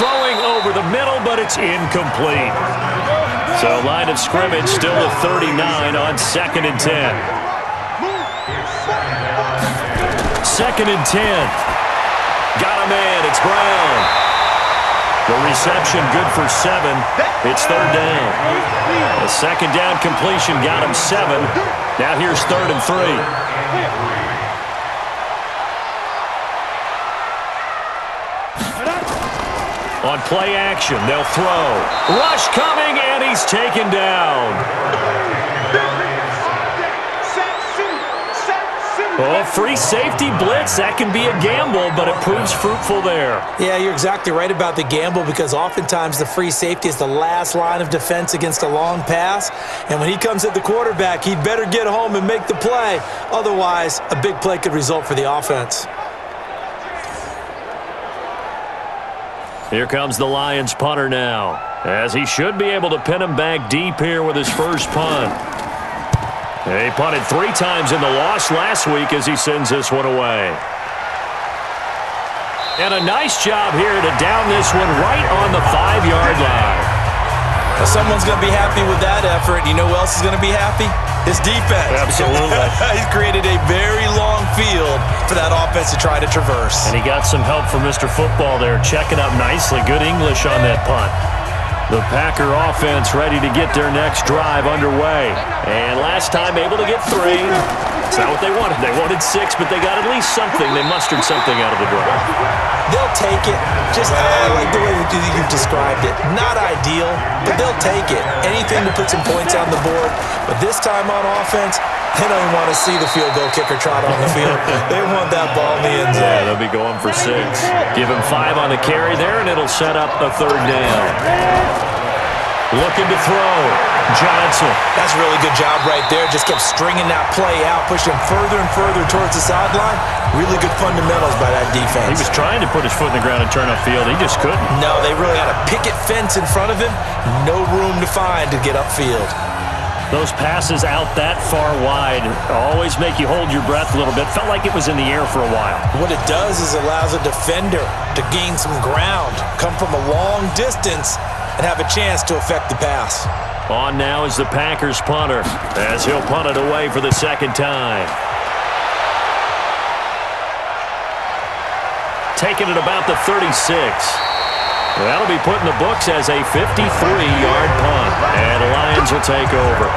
Throwing over the middle, but it's incomplete. So line of scrimmage still at 39 on 2nd and 10. 2nd and 10. Got a man. It's Brown. The reception good for 7. It's 3rd down. A 2nd down completion got him 7. Now here's 3rd and 3. On play action, they'll throw. Rush coming, and he's taken down. Oh, free safety blitz. That can be a gamble, but it proves fruitful there. Yeah, you're exactly right about the gamble because oftentimes the free safety is the last line of defense against a long pass. And when he comes at the quarterback, he'd better get home and make the play. Otherwise, a big play could result for the offense. Here comes the Lions punter now, as he should be able to pin him back deep here with his first punt. He punted 3 times in the loss last week as he sends this one away. And a nice job here to down this one right on the 5-yard line. Well, someone's going to be happy with that effort. You know who else is going to be happy? His defense. Absolutely. He's created a very long field for that offense to try to traverse. And he got some help from Mr. Football there, checking up nicely. Good English on that punt. The Packer offense ready to get their next drive underway. And last time able to get 3. It's not what they wanted. They wanted 6, but they got at least something. They mustered something out of the drive. They'll take it. Just, I like the way you've described it. Not ideal, but they'll take it. Anything to put some points on the board. But this time on offense, they don't even want to see the field goal kicker trot on the field. They want that ball in the end zone. Yeah, they'll be going for 6. Give him 5 on the carry there, and it'll set up a 3rd down. Looking to throw. Johnson. That's a really good job right there. Just kept stringing that play out, pushing him further and further towards the sideline. Really good fundamentals by that defense. He was trying to put his foot in the ground and turn upfield. He just couldn't. No, they really had a picket fence in front of him. No room to find to get upfield. Those passes out that far wide always make you hold your breath a little bit. Felt like it was in the air for a while. What it does is allows a defender to gain some ground, come from a long distance, and have a chance to affect the pass. On now is the Packers punter, as he'll punt it away for the 2nd time. Taking it about the 36. That'll be put in the books as a 53-yard punt, and the Lions will take over.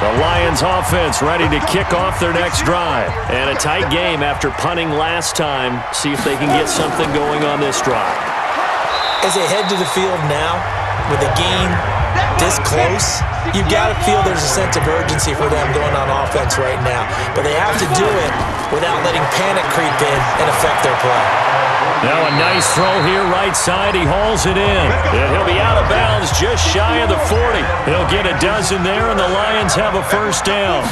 The Lions offense ready to kick off their next drive. And a tight game after punting last time. See if they can get something going on this drive. As they head to the field now, with the game this close, you've got to feel there's a sense of urgency for them going on offense right now. But they have to do it without letting panic creep in and affect their play. Now a nice throw here right side. He hauls it in. And he'll be out of bounds just shy of the 40. He'll get a dozen there, and the Lions have a first down.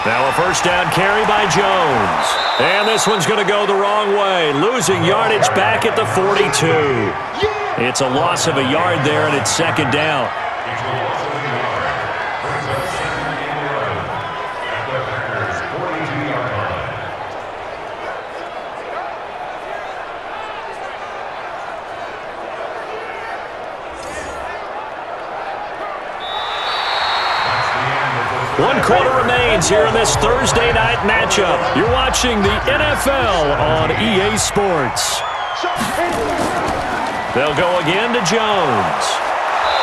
Now a first down carry by Jones. And this one's going to go the wrong way. Losing yardage back at the 42. It's a loss of a yard there, and it's second down. One quarter remains here in this Thursday night matchup. You're watching the NFL on EA Sports. They'll go again to Jones.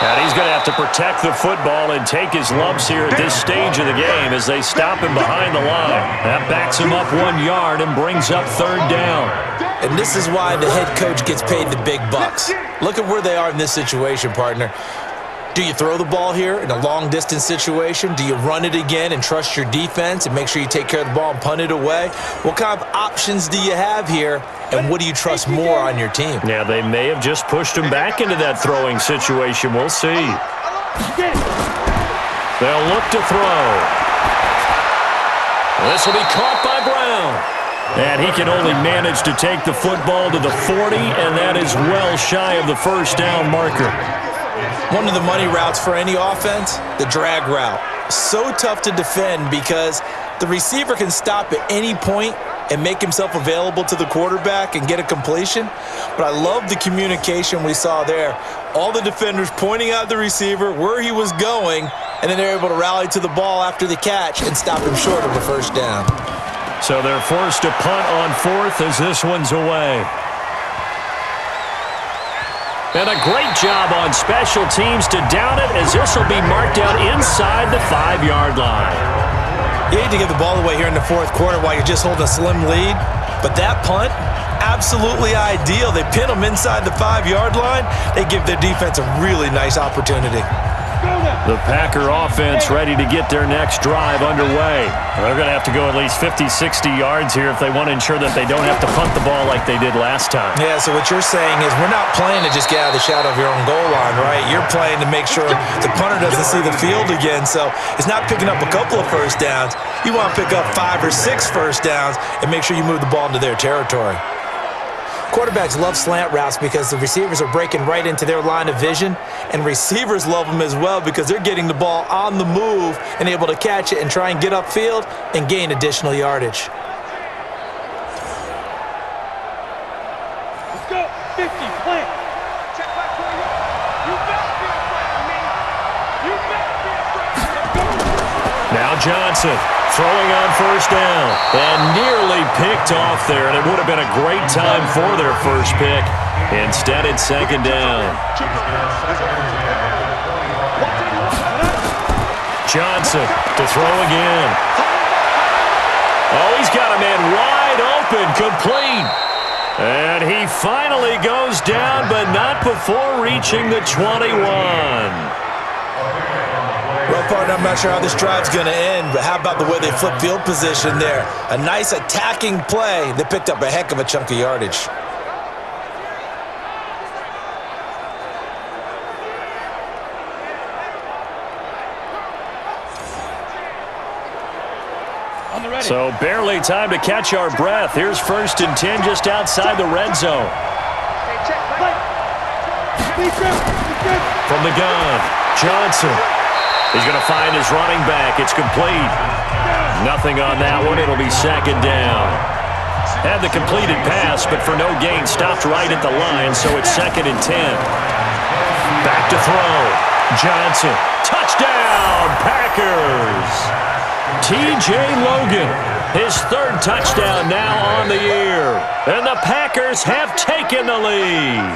And he's going to have to protect the football and take his lumps here at this stage of the game as they stop him behind the line. That backs him up 1 yard and brings up third down. And this is why the head coach gets paid the big bucks. Look at where they are in this situation, partner. Do you throw the ball here in a long-distance situation? Do you run it again and trust your defense and make sure you take care of the ball and punt it away? What kind of options do you have here, and what do you trust more on your team? Yeah, they may have just pushed him back into that throwing situation. We'll see. They'll look to throw. This will be caught by Brown. And he can only manage to take the football to the 40, and that is well shy of the first down marker. One of the money routes for any offense, the drag route. So tough to defend because the receiver can stop at any point and make himself available to the quarterback and get a completion. But I love the communication we saw there. All the defenders pointing out the receiver, where he was going, and then they're able to rally to the ball after the catch and stop him short of a first down. So they're forced to punt on fourth as this one's away. And a great job on special teams to down it as this will be marked out inside the 5-yard line. You hate to give the ball away here in the fourth quarter while you're just holding a slim lead, but that punt, absolutely ideal. They pin them inside the 5-yard line. They give their defense a really nice opportunity. The Packer offense ready to get their next drive underway. They're going to have to go at least 50, 60 yards here if they want to ensure that they don't have to punt the ball like they did last time. Yeah, so what you're saying is we're not playing to just get out of the shadow of your own goal line, right? You're playing to make sure the punter doesn't see the field again. So it's not picking up a couple of first downs. You want to pick up 5 or 6 first downs and make sure you move the ball into their territory. Quarterbacks love slant routes because the receivers are breaking right into their line of vision, and receivers love them as well because they're getting the ball on the move and able to catch it and try and get upfield and gain additional yardage. Let's go. 50, plant. Check back for you. You better be afraid of me. You better be afraid of me. Now Johnson throwing on first down and nearly picked off there, and it would have been a great time for their first pick. Instead, it's second down. Johnson to throw again. Oh, he's got a man wide open, complete. And he finally goes down, but not before reaching the 21. Well, partner, I'm not sure how this drive's going to end, but how about the way they flip field position there? A nice attacking play that picked up a heck of a chunk of yardage. So barely time to catch our breath. Here's 1st and 10 just outside the red zone. From the gun, Johnson. He's going to find his running back. It's complete. Nothing on that one. It'll be second down. Had the completed pass, but for no gain, stopped right at the line, so it's 2nd and 10. Back to throw. Johnson. Touchdown, Packers. T.J. Logan, his 3rd touchdown now on the year. And the Packers have taken the lead.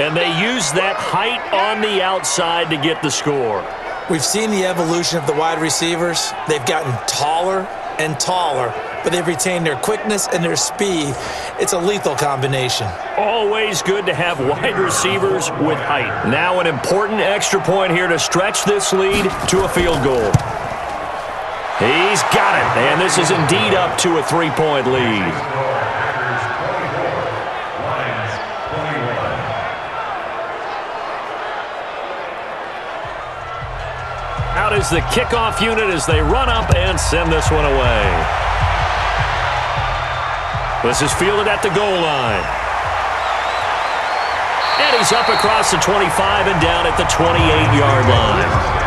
And they use that height on the outside to get the score. We've seen the evolution of the wide receivers. They've gotten taller and taller, but they've retained their quickness and their speed. It's a lethal combination. Always good to have wide receivers with height. Now an important extra point here to stretch this lead to a field goal. He's got it, and this is indeed up to a 3-point lead. Out is the kickoff unit as they run up and send this one away. This is fielded at the goal line. And he's up across the 25 and down at the 28-yard line.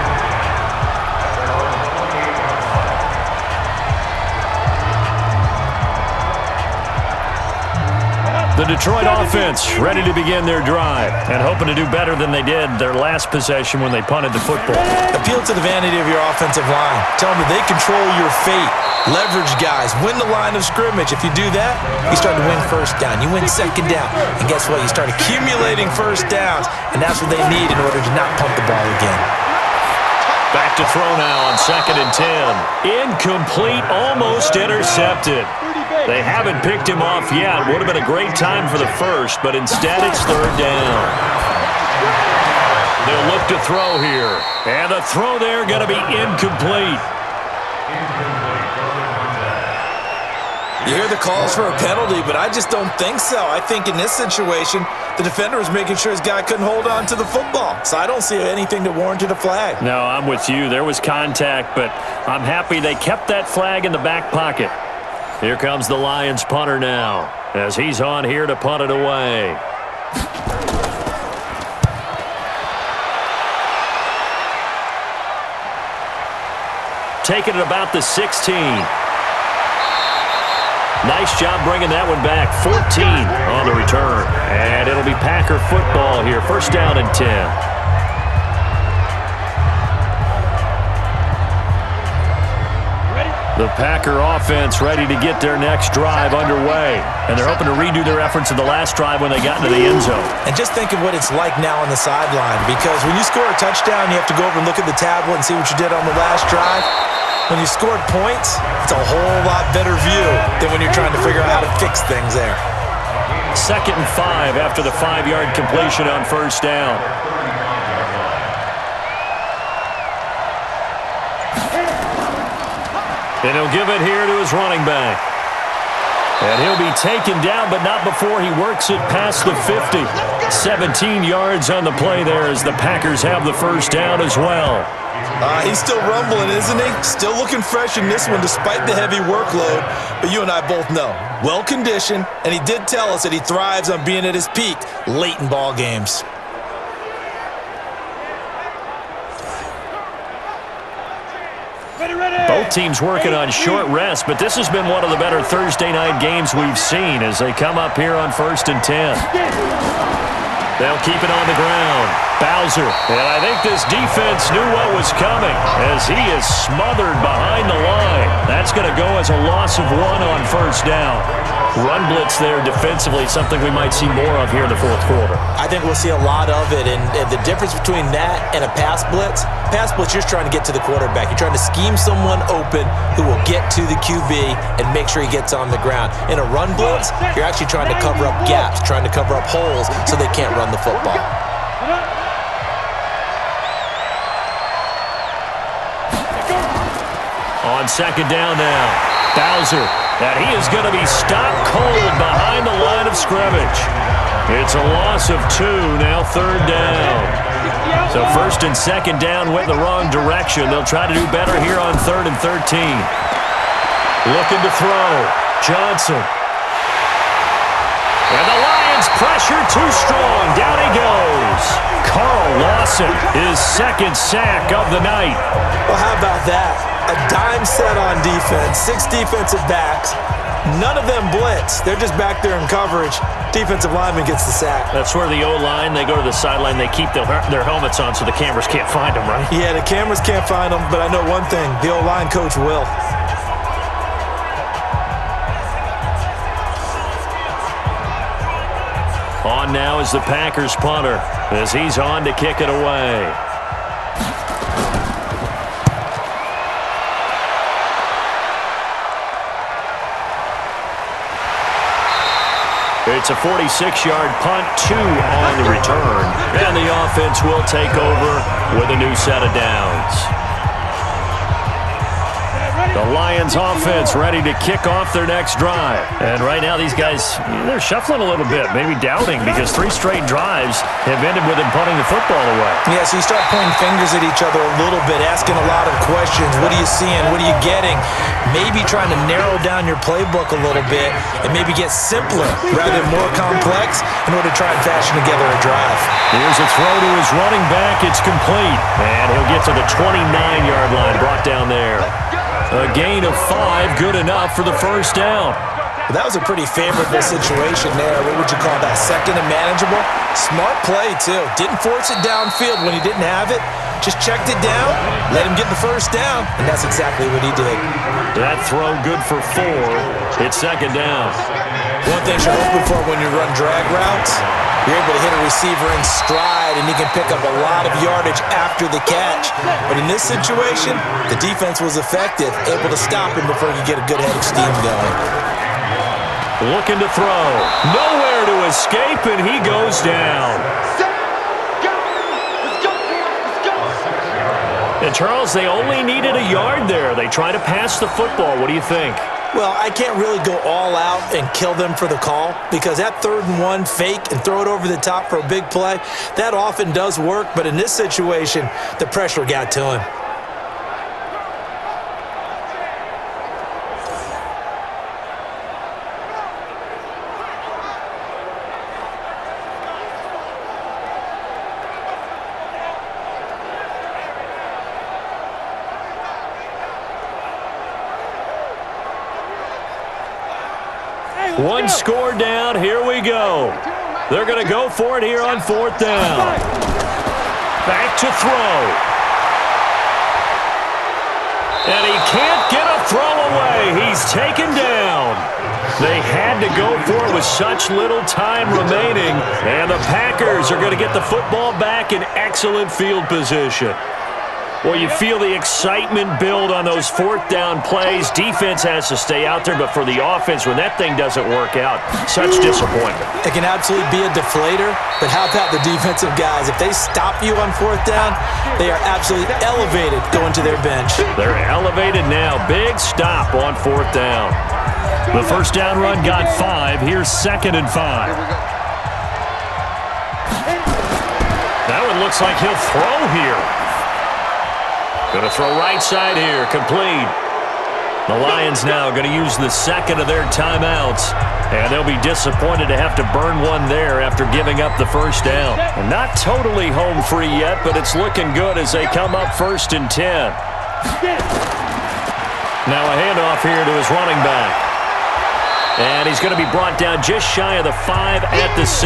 The Detroit offense ready to begin their drive and hoping to do better than they did their last possession when they punted the football. Appeal to the vanity of your offensive line. Tell them that they control your fate. Leverage guys. Win the line of scrimmage. If you do that, you start to win first down. You win second down. And guess what? You start accumulating first downs, and that's what they need in order to not pump the ball again. Back to throw now on 2nd and 10. Incomplete, almost intercepted. They haven't picked him off yet. Would have been a great time for the first, but instead it's 3rd down. They'll look to throw here. And the throw there going to be incomplete. You hear the calls for a penalty, but I just don't think so. I think in this situation, the defender was making sure his guy couldn't hold on to the football. So I don't see anything that warranted a flag. No, I'm with you. There was contact, but I'm happy they kept that flag in the back pocket. Here comes the Lions punter now as he's on here to punt it away. Taking it about the 16. Nice job bringing that one back. 14 on the return. And it'll be Packer football here. 1st down and 10. The Packer offense ready to get their next drive underway. And they're hoping to redo their efforts in the last drive when they got into the end zone. And just think of what it's like now on the sideline, because when you score a touchdown, you have to go over and look at the tablet and see what you did on the last drive. When you scored points, it's a whole lot better view than when you're trying to figure out how to fix things there. 2nd and 5 after the 5-yard completion on 1st down. And he'll give it here to his running back. And he'll be taken down, but not before he works it past the 50. 17 yards on the play there as the Packers have the 1st down as well. He's still rumbling, isn't he? Still looking fresh in this one despite the heavy workload. But you and I both know, well-conditioned, and he did tell us that he thrives on being at his peak late in ball games. Both teams working on short rest, but this has been one of the better Thursday night games we've seen as they come up here on 1st and 10. They'll keep it on the ground. Bowser, and I think this defense knew what was coming as he is smothered behind the line. That's going to go as a loss of 1 on 1st down. Run blitz there defensively, something we might see more of here in the 4th quarter. I think we'll see a lot of it, and the difference between that and a pass blitz, you're just trying to get to the quarterback. You're trying to scheme someone open who will get to the QB and make sure he gets on the ground. In a run blitz, you're actually trying to cover up gaps, trying to cover up holes so they can't run the football. On 2nd down now, Bowser, and he is going to be stopped cold behind the line of scrimmage. It's a loss of 2, now 3rd down. So 1st and 2nd down went in the wrong direction. They'll try to do better here on 3rd and 13. Looking to throw, Johnson. And the Lions pressure too strong. Down he goes. Carl Lawson, his 2nd sack of the night. Well, how about that? A dime set on defense, 6 defensive backs. None of them blitz. They're just back there in coverage. Defensive lineman gets the sack. That's where the O-line, they go to the sideline, they keep their helmets on so the cameras can't find them, right? Yeah, the cameras can't find them, but I know one thing. The O-line coach will. On now is the Packers punter as he's on to kick it away. It's a 46-yard punt, 2 on the return. And the offense will take over with a new set of downs. The Lions offense ready to kick off their next drive. And right now these guys, they're shuffling a little bit, maybe doubting, because 3 straight drives have ended with them punting the football away. Yeah, so you start pointing fingers at each other a little bit, asking a lot of questions. What are you seeing? What are you getting? Maybe trying to narrow down your playbook a little bit and maybe get simpler rather than more complex in order to try and fashion together a drive. Here's a throw to his running back. It's complete. And he'll get to the 29-yard line, brought down there. A gain of 5, good enough for the first down. That was a pretty favorable situation there. What would you call that? Second and manageable? Smart play, too. Didn't force it downfield when he didn't have it. Just checked it down, let him get the first down, and that's exactly what he did. That throw good for 4. It's second down. One thing you're hoping for when you run drag routes, you're able to hit a receiver in stride, and he can pick up a lot of yardage after the catch. But in this situation, the defense was effective, able to stop him before he could get a good head of steam going. Looking to throw. Nowhere to escape, and he goes down. And Charles, they only needed a yard there. They try to pass the football. What do you think? Well, I can't really go all out and kill them for the call because that 3rd and 1 fake and throw it over the top for a big play, that often does work. But in this situation, the pressure got to him. One score down. Here we go. They're going to go for it here on 4th down. Back to throw. And he can't get a throw away. He's taken down. They had to go for it with such little time remaining. And the Packers are going to get the football back in excellent field position. Well, you feel the excitement build on those 4th down plays. Defense has to stay out there, but for the offense, when that thing doesn't work out, such disappointment. It can absolutely be a deflator, but how about the defensive guys? If they stop you on 4th down, they are absolutely elevated going to their bench. They're elevated now. Big stop on 4th down. The first down run got 5. Here's 2nd and 5. That one looks like he'll throw here. Going to throw right side here, complete. The Lions now going to use the 2nd of their timeouts, and they'll be disappointed to have to burn one there after giving up the first down. And not totally home free yet, but it's looking good as they come up 1st and 10. Now a handoff here to his running back. And he's going to be brought down just shy of the 5 at the 6.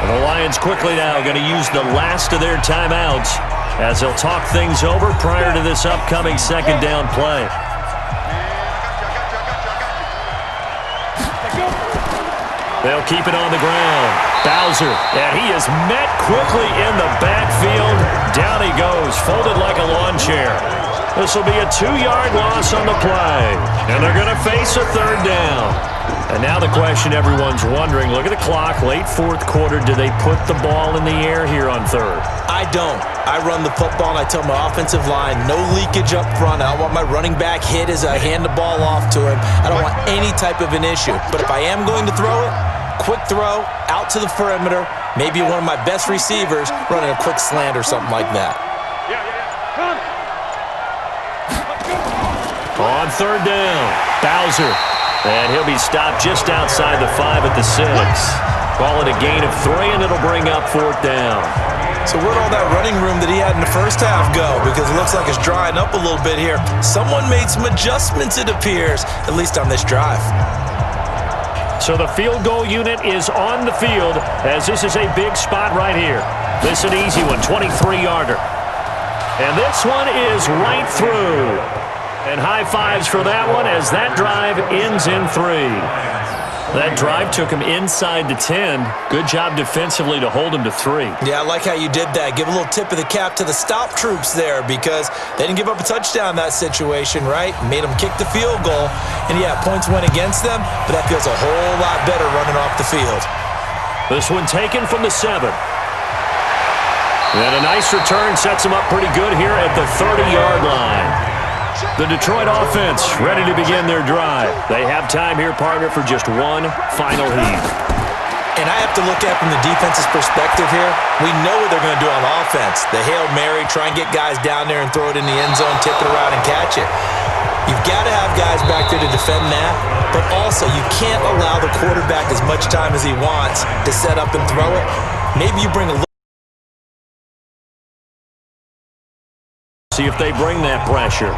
And the Lions quickly now going to use the last of their timeouts as they'll talk things over prior to this upcoming 2nd down play. They'll keep it on the ground. Bowser, and he is met quickly in the backfield. Down he goes, folded like a lawn chair. This will be a 2-yard loss on the play, and they're going to face a 3rd down. And now the question everyone's wondering, look at the clock, late 4th quarter, do they put the ball in the air here on 3rd? I don't. I run the football, and I tell my offensive line, no leakage up front. I don't want my running back hit as I hand the ball off to him. I don't want any type of an issue. But if I am going to throw it, quick throw, out to the perimeter, maybe one of my best receivers running a quick slant or something like that. On 3rd down, Bowser. And he'll be stopped just outside the 5 at the 6. Call it a gain of 3, and it'll bring up 4th down. So where'd all that running room that he had in the first half go? Because it looks like it's drying up a little bit here. Someone made some adjustments, it appears, at least on this drive. So the field goal unit is on the field as this is a big spot right here. This is an easy one, 23-yarder. And this one is right through. And high fives for that one as that drive ends in 3. That drive took him inside the 10. Good job defensively to hold him to 3. Yeah, I like how you did that. Give a little tip of the cap to the stop troops there because they didn't give up a touchdown in that situation, right? Made them kick the field goal. And, yeah, points went against them, but that feels a whole lot better running off the field. This one taken from the 7. And a nice return sets him up pretty good here at the 30-yard line. The Detroit offense ready to begin their drive. They have time here, partner, for just one final heave. And I have to look at it from the defense's perspective here. We know what they're going to do on offense. The Hail Mary, try and get guys down there and throw it in the end zone, tip it around and catch it. You've got to have guys back there to defend that, but also you can't allow the quarterback as much time as he wants to set up and throw it. Maybe you bring a little. See if they bring that pressure.